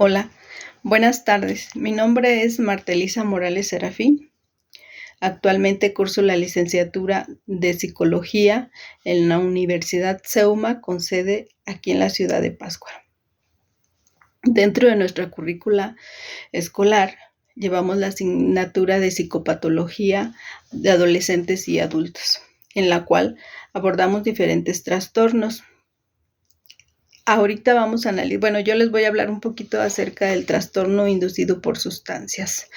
Hola, buenas tardes. Mi nombre es Martelisa Morales Serafín. Actualmente curso la licenciatura de Psicología en la Universidad CEUMA con sede aquí en la ciudad de Pátzcuaro. Dentro de nuestra currícula escolar llevamos la asignatura de Psicopatología de adolescentes y adultos, en la cual abordamos diferentes trastornos. Ahorita vamos a analizar, yo les voy a hablar un poquito acerca del trastorno inducido por sustancias.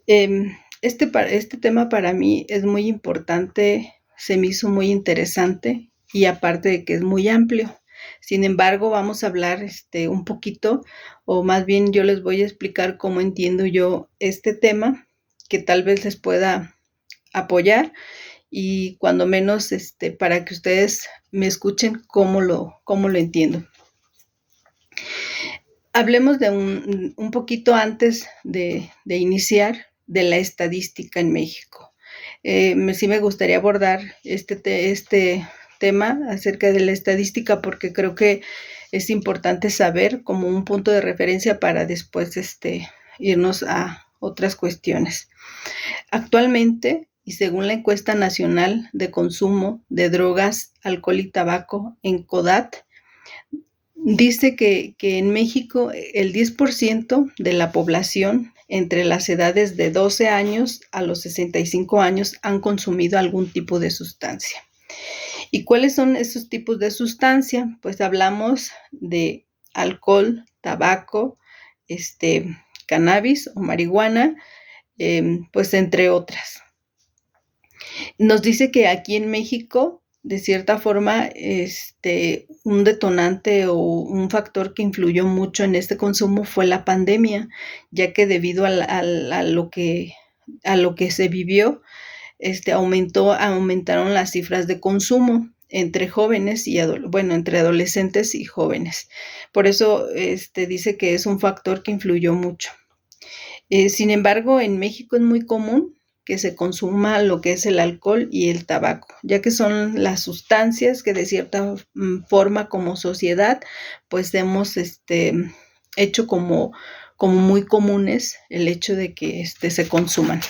Este tema para mí es muy importante, se me hizo muy interesante y aparte de que es muy amplio. Sin embargo, vamos a hablar un poquito, o más bien yo les voy a explicar cómo entiendo yo este tema, que tal vez les pueda apoyar y cuando menos para que ustedes me escuchen cómo lo entiendo. Hablemos de un poquito antes de iniciar de la estadística en México. Sí me gustaría abordar este tema acerca de la estadística porque creo que es importante saber como un punto de referencia para después irnos a otras cuestiones. Actualmente, y según la encuesta nacional de consumo de drogas, alcohol y tabaco en CODAT, dice que en México el 10% de la población entre las edades de 12 años a los 65 años han consumido algún tipo de sustancia. ¿Y cuáles son esos tipos de sustancia? Pues hablamos de alcohol, tabaco, cannabis o marihuana, pues entre otras. Nos dice que aquí en México, de cierta forma, un detonante o un factor que influyó mucho en este consumo fue la pandemia, ya que debido a lo que se vivió, aumentaron las cifras de consumo entre jóvenes y entre adolescentes y jóvenes. Por eso dice que es un factor que influyó mucho. Sin embargo, en México es muy común que se consuma lo que es el alcohol y el tabaco, ya que son las sustancias que de cierta forma como sociedad pues hemos hecho como muy comunes el hecho de que se consuman.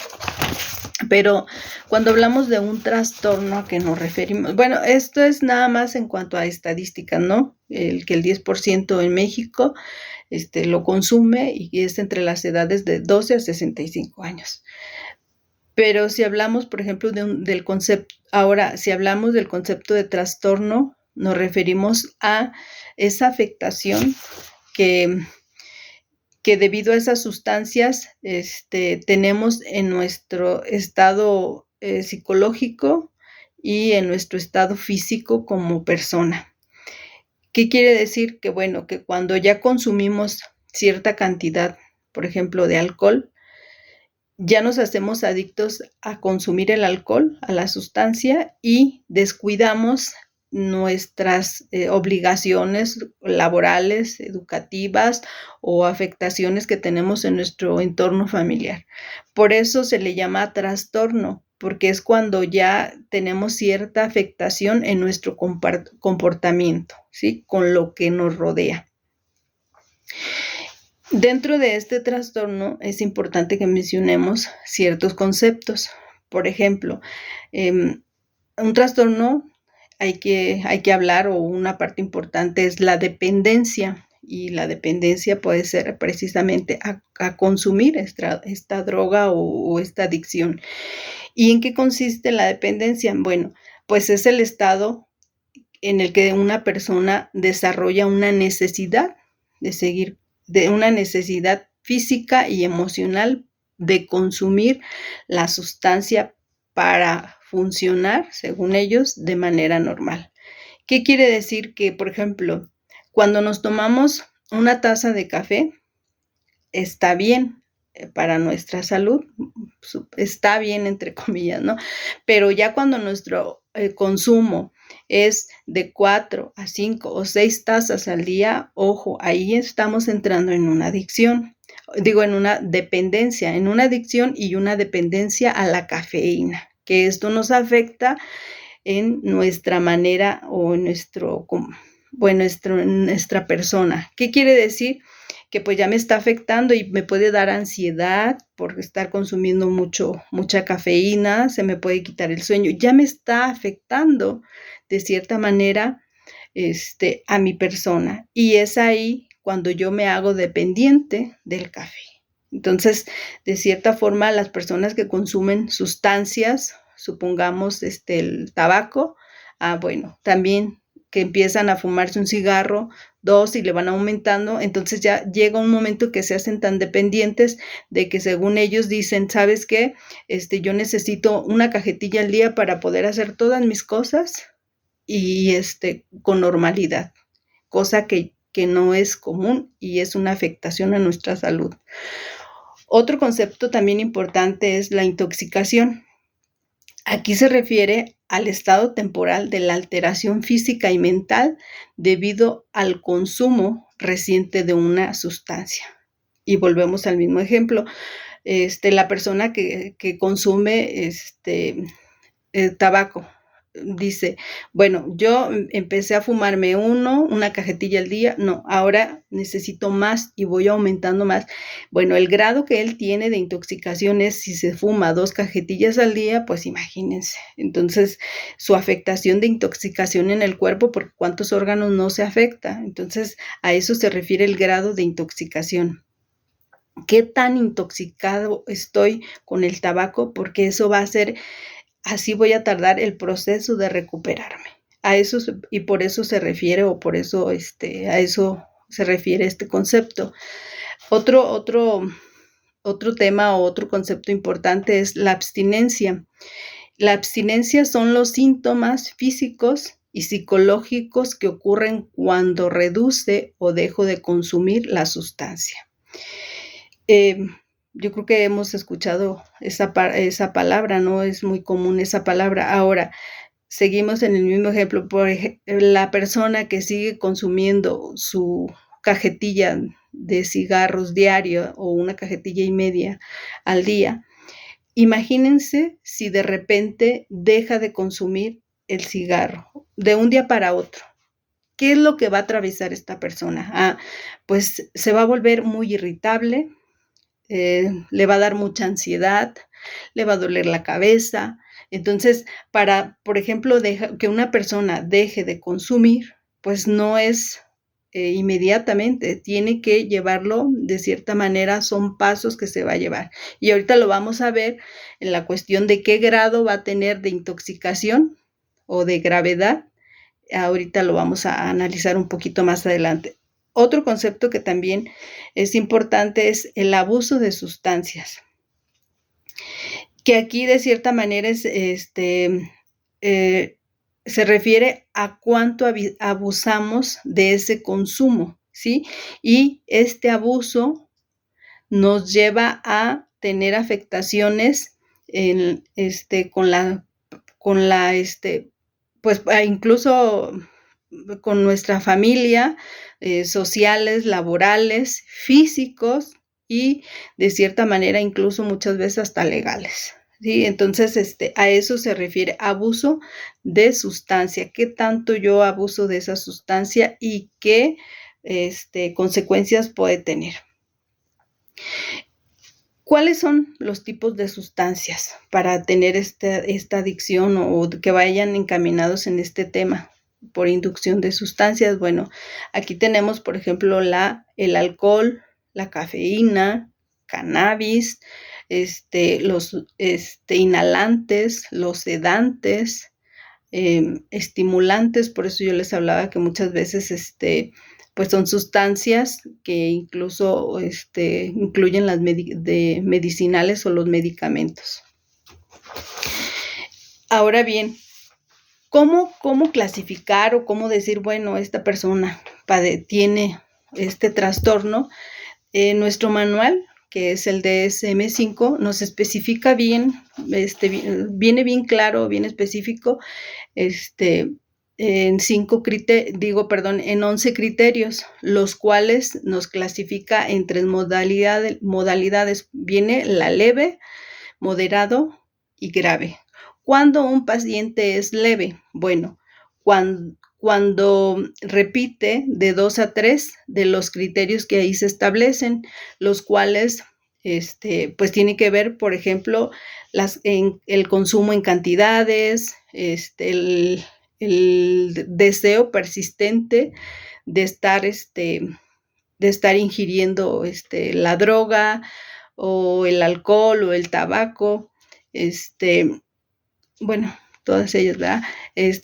Pero cuando hablamos de un trastorno a que nos referimos, esto es nada más en cuanto a estadísticas, ¿no? Que el 10% en México lo consume y es entre las edades de 12 a 65 años. Pero si hablamos, por ejemplo, del concepto, ahora, si hablamos del concepto de trastorno, nos referimos a esa afectación que debido a esas sustancias tenemos en nuestro estado psicológico y en nuestro estado físico como persona. ¿Qué quiere decir? Que que cuando ya consumimos cierta cantidad, por ejemplo, de alcohol, ya nos hacemos adictos a consumir el alcohol, a la sustancia, y descuidamos nuestras obligaciones laborales, educativas o afectaciones que tenemos en nuestro entorno familiar. Por eso se le llama trastorno, porque es cuando ya tenemos cierta afectación en nuestro comportamiento, ¿sí? Con lo que nos rodea. Dentro de este trastorno es importante que mencionemos ciertos conceptos. Por ejemplo, un trastorno hay que hablar, o una parte importante es la dependencia, y la dependencia puede ser precisamente a consumir esta droga o esta adicción. ¿Y en qué consiste la dependencia? Bueno, pues es el estado en el que una persona desarrolla una necesidad de una necesidad física y emocional de consumir la sustancia para funcionar, según ellos, de manera normal. ¿Qué quiere decir? Que, por ejemplo, cuando nos tomamos una taza de café, está bien para nuestra salud, está bien entre comillas, ¿no? Pero ya cuando nuestro consumo es de 4 a 5 o 6 tazas al día, ojo, ahí estamos entrando en una adicción, en una dependencia, en una adicción y una dependencia a la cafeína, que esto nos afecta en nuestra manera o en nuestra persona. ¿Qué quiere decir? que pues ya me está afectando y me puede dar ansiedad por estar consumiendo mucha cafeína, se me puede quitar el sueño, ya me está afectando de cierta manera a mi persona. Y es ahí cuando yo me hago dependiente del café. Entonces, de cierta forma, las personas que consumen sustancias, supongamos el tabaco, bueno, también que empiezan a fumarse un cigarro, 2 y le van aumentando, entonces ya llega un momento que se hacen tan dependientes de que según ellos dicen, ¿sabes qué? Yo necesito una cajetilla al día para poder hacer todas mis cosas y con normalidad, cosa que no es común y es una afectación a nuestra salud. Otro concepto también importante es la intoxicación. Aquí se refiere al estado temporal de la alteración física y mental debido al consumo reciente de una sustancia. Y volvemos al mismo ejemplo. La persona que consume tabaco dice, bueno, yo empecé a fumarme una cajetilla al día, no, ahora necesito más y voy aumentando más. Bueno, el grado que él tiene de intoxicación es si se fuma 2 cajetillas al día, pues imagínense. Entonces, su afectación de intoxicación en el cuerpo, porque cuántos órganos no se afecta. Entonces, a eso se refiere el grado de intoxicación. ¿Qué tan intoxicado estoy con el tabaco? Porque eso va a ser, así voy a tardar el proceso de recuperarme. A eso, y por eso se refiere, o por eso a eso se refiere este concepto. Otro tema o otro concepto importante es la abstinencia. La abstinencia son los síntomas físicos y psicológicos que ocurren cuando reduce o dejo de consumir la sustancia. Yo creo que hemos escuchado esa palabra, ¿no? Es muy común esa palabra. Ahora, seguimos en el mismo ejemplo. Por ejemplo, la persona que sigue consumiendo su cajetilla de cigarros diario o una cajetilla y media al día, imagínense si de repente deja de consumir el cigarro de un día para otro. ¿Qué es lo que va a atravesar esta persona? Pues se va a volver muy irritable, le va a dar mucha ansiedad, le va a doler la cabeza. Entonces, por ejemplo, que una persona deje de consumir, pues no es inmediatamente, tiene que llevarlo de cierta manera, son pasos que se va a llevar. Y ahorita lo vamos a ver en la cuestión de qué grado va a tener de intoxicación o de gravedad. Ahorita lo vamos a analizar un poquito más adelante. Otro concepto que también es importante es el abuso de sustancias, que aquí de cierta manera es, se refiere a cuánto abusamos de ese consumo, ¿sí? Y este abuso nos lleva a tener afectaciones pues incluso con nuestra familia, sociales, laborales, físicos y de cierta manera incluso muchas veces hasta legales. ¿Sí? Entonces, a eso se refiere abuso de sustancia. ¿Qué tanto yo abuso de esa sustancia y qué consecuencias puede tener? ¿Cuáles son los tipos de sustancias para tener esta adicción o que vayan encaminados en este tema por inducción de sustancias? Bueno, aquí tenemos, por ejemplo, el alcohol, la cafeína, cannabis, los inhalantes, los sedantes, estimulantes. Por eso yo les hablaba que muchas veces pues son sustancias que incluso incluyen las medicinales o los medicamentos. Ahora bien, ¿cómo clasificar o cómo decir, bueno, esta persona tiene este trastorno? Nuestro manual, que es el DSM-5, nos especifica bien, viene bien claro, bien específico, en 11 criterios, los cuales nos clasifica en 3 modalidades. Viene la leve, moderado y grave. ¿Cuándo un paciente es leve? Bueno, cuando repite de 2 a 3 de los criterios que ahí se establecen, los cuales pues tiene que ver, por ejemplo, el consumo en cantidades, el deseo persistente de estar ingiriendo la droga o el alcohol o el tabaco, bueno, todas ellas, ¿verdad?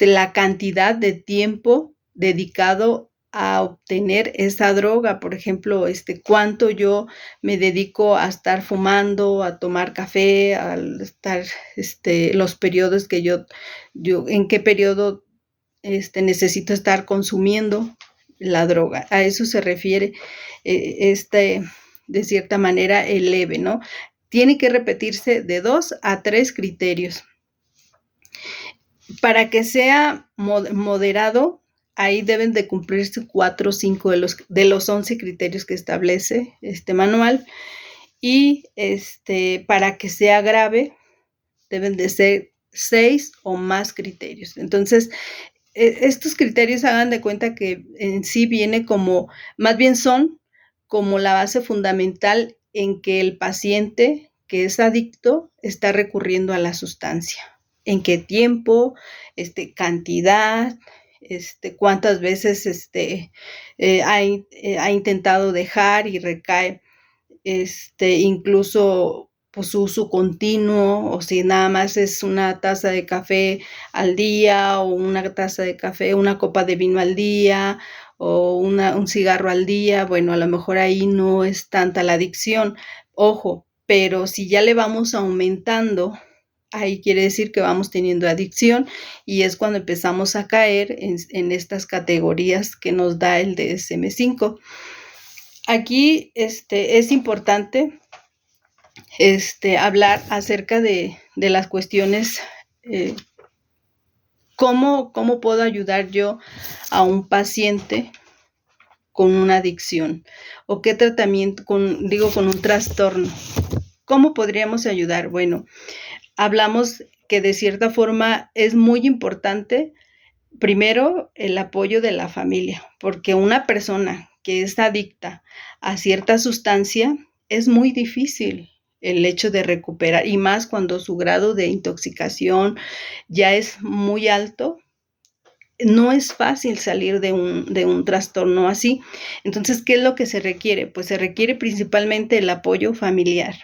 La cantidad de tiempo dedicado a obtener esa droga, por ejemplo, cuánto yo me dedico a estar fumando, a tomar café, a estar, los periodos que yo, en qué periodo, necesito estar consumiendo la droga. A eso se refiere, de cierta manera, el leve, ¿no? Tiene que repetirse de 2 a 3 criterios. Para que sea moderado, ahí deben de cumplirse 4 o 5 de los 11 criterios que establece este manual. Y para que sea grave, deben de ser 6 o más criterios. Entonces, estos criterios, hagan de cuenta que en sí viene como, más bien son como la base fundamental en que el paciente que es adicto está recurriendo a la sustancia. En qué tiempo, cantidad, cuántas veces ha intentado dejar y recae, incluso pues, su uso continuo, o si nada más es una taza de café al día, o una taza de café, una copa de vino al día, o un cigarro al día. Bueno, a lo mejor ahí no es tanta la adicción, ojo, pero si ya le vamos aumentando, ahí quiere decir que vamos teniendo adicción, y es cuando empezamos a caer en estas categorías que nos da el DSM-5. Aquí es importante hablar acerca de las cuestiones, ¿cómo puedo ayudar yo a un paciente con una adicción? ¿O qué tratamiento, con un trastorno? ¿Cómo podríamos ayudar? Bueno, hablamos que de cierta forma es muy importante, primero, el apoyo de la familia, porque una persona que es adicta a cierta sustancia es muy difícil el hecho de recuperar, y más cuando su grado de intoxicación ya es muy alto. No es fácil salir de un trastorno así. Entonces, ¿qué es lo que se requiere? Pues se requiere principalmente el apoyo familiar.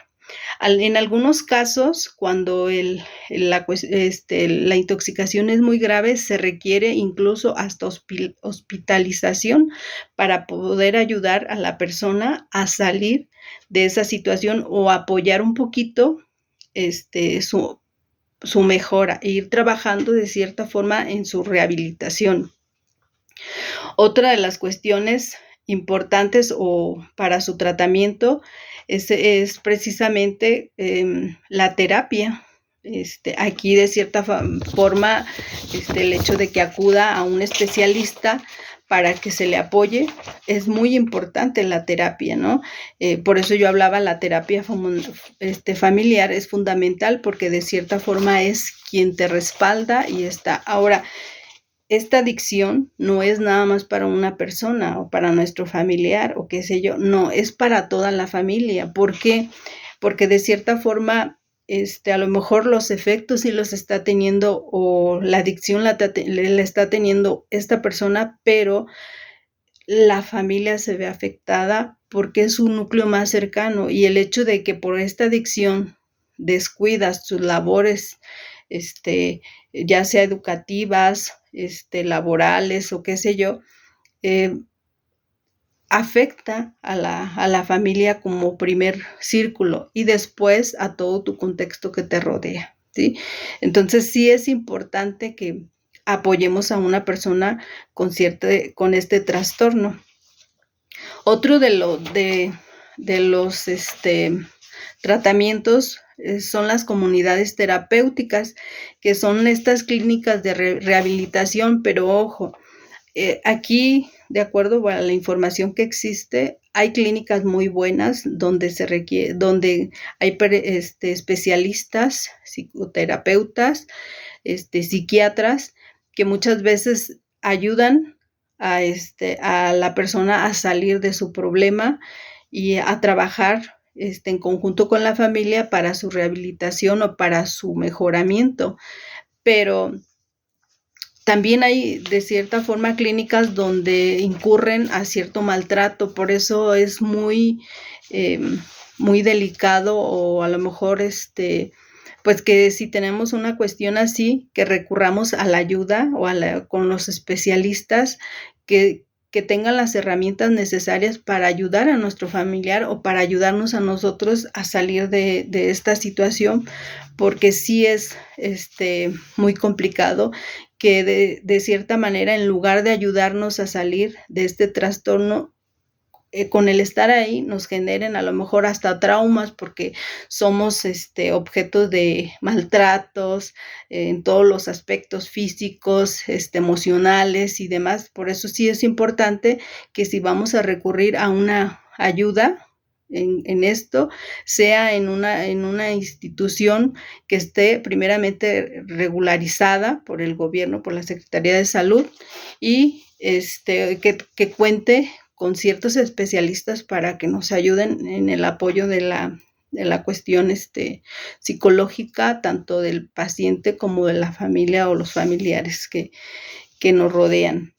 En algunos casos, cuando la intoxicación es muy grave, se requiere incluso hasta hospitalización para poder ayudar a la persona a salir de esa situación o apoyar un poquito su mejora, e ir trabajando de cierta forma en su rehabilitación. Otra de las cuestiones importantes para su tratamiento es precisamente la terapia. Aquí de cierta forma el hecho de que acuda a un especialista para que se le apoye es muy importante, la terapia, ¿no? Por eso yo hablaba, la terapia familiar es fundamental, porque de cierta forma es quien te respalda y está. Ahora, esta adicción no es nada más para una persona o para nuestro familiar o qué sé yo, no, es para toda la familia. ¿Por qué? Porque de cierta forma, a lo mejor los efectos sí los está teniendo, o la adicción la está teniendo esta persona, pero la familia se ve afectada porque es un núcleo más cercano, y el hecho de que por esta adicción descuidas tus labores, ya sea educativas, laborales o qué sé yo, afecta a la familia como primer círculo, y después a todo tu contexto que te rodea, ¿sí? Entonces sí es importante que apoyemos a una persona con este trastorno. Otro de los tratamientos son las comunidades terapéuticas, que son estas clínicas de rehabilitación, pero ojo, aquí, de acuerdo a la información que existe, hay clínicas muy buenas donde hay especialistas, psicoterapeutas, psiquiatras, que muchas veces ayudan a la persona a salir de su problema y a trabajar en conjunto con la familia para su rehabilitación o para su mejoramiento. Pero también hay, de cierta forma, clínicas donde incurren a cierto maltrato, por eso es muy delicado, o a lo mejor, pues que si tenemos una cuestión así, que recurramos a la ayuda o con los especialistas que tengan las herramientas necesarias para ayudar a nuestro familiar o para ayudarnos a nosotros a salir de esta situación, porque sí es muy complicado que de cierta manera, en lugar de ayudarnos a salir de este trastorno, con el estar ahí nos generen a lo mejor hasta traumas, porque somos objeto de maltratos en todos los aspectos físicos, emocionales y demás. Por eso sí es importante que si vamos a recurrir a una ayuda en esto, sea en una institución que esté primeramente regularizada por el gobierno, por la Secretaría de Salud, y que cuente con ciertos especialistas para que nos ayuden en el apoyo de la cuestión psicológica, tanto del paciente como de la familia o los familiares que nos rodean.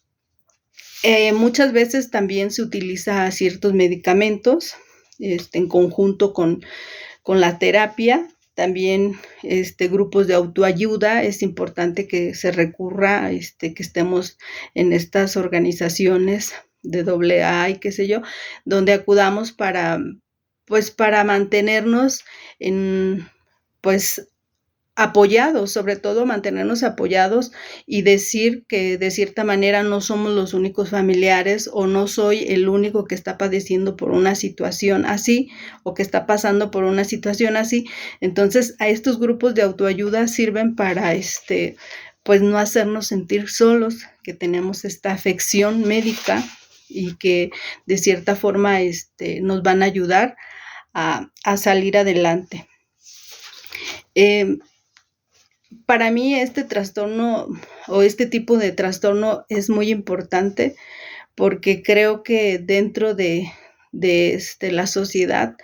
Muchas veces también se utiliza ciertos medicamentos en conjunto con la terapia. También grupos de autoayuda. Es importante que se recurra, que estemos en estas organizaciones de AA y qué sé yo, donde acudamos para mantenernos apoyados, sobre todo mantenernos apoyados y decir que de cierta manera no somos los únicos familiares, o no soy el único que está padeciendo por una situación así, o que está pasando por una situación así. Entonces, a estos grupos de autoayuda sirven para pues no hacernos sentir solos, que tenemos esta afección médica y que de cierta forma nos van a ayudar a salir adelante. Para mí este trastorno o este tipo de trastorno es muy importante, porque creo que dentro de la sociedad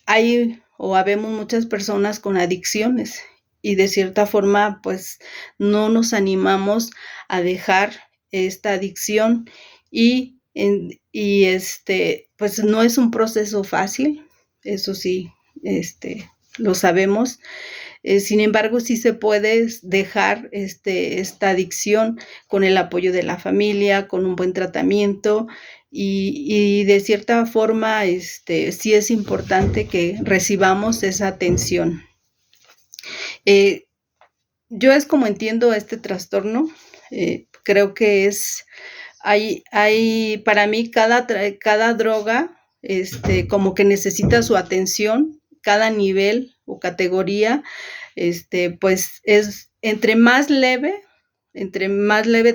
hay o habemos muchas personas con adicciones, y de cierta forma pues no nos animamos a dejar esta adicción, y pues no es un proceso fácil, eso sí, lo sabemos. Sin embargo, sí se puede dejar esta adicción con el apoyo de la familia, con un buen tratamiento, y de cierta forma sí es importante que recibamos esa atención. Yo es como entiendo este trastorno. Creo que hay para mí cada droga como que necesita su atención. Cada nivel o categoría pues es entre más leve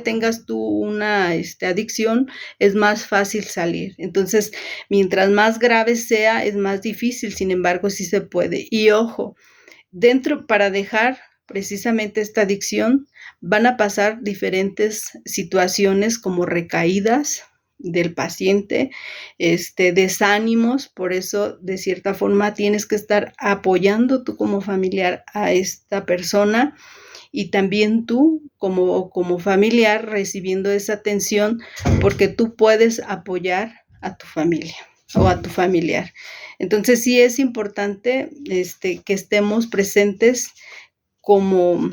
tengas tú una adicción, es más fácil salir. Entonces, mientras más grave sea, es más difícil. Sin embargo, sí se puede. Y ojo, para dejar precisamente esta adicción, van a pasar diferentes situaciones, como recaídas del paciente, desánimos. Por eso, de cierta forma, tienes que estar apoyando tú como familiar a esta persona, y también tú como familiar recibiendo esa atención, porque tú puedes apoyar a tu familia o a tu familiar. Entonces sí es importante que estemos presentes como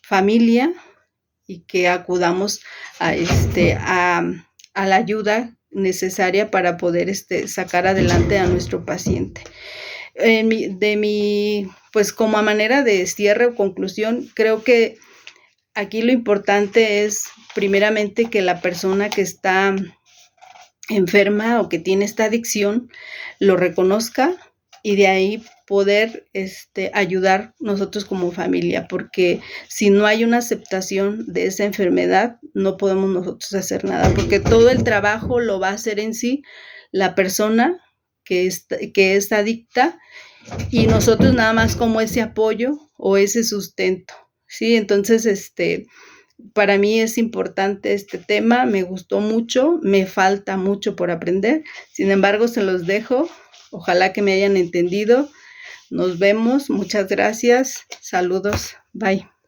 familia, y que acudamos a la ayuda necesaria para poder sacar adelante a nuestro paciente. Pues como a manera de cierre o conclusión, creo que aquí lo importante es primeramente que la persona que está enferma o que tiene esta adicción lo reconozca, y de ahí poder ayudar nosotros como familia, porque si no hay una aceptación de esa enfermedad, no podemos nosotros hacer nada, porque todo el trabajo lo va a hacer en sí la persona que es adicta, y nosotros nada más como ese apoyo o ese sustento, ¿sí? Entonces, Para mí es importante este tema, me gustó mucho, me falta mucho por aprender. Sin embargo, se los dejo. Ojalá que me hayan entendido. Nos vemos. Muchas gracias. Saludos. Bye.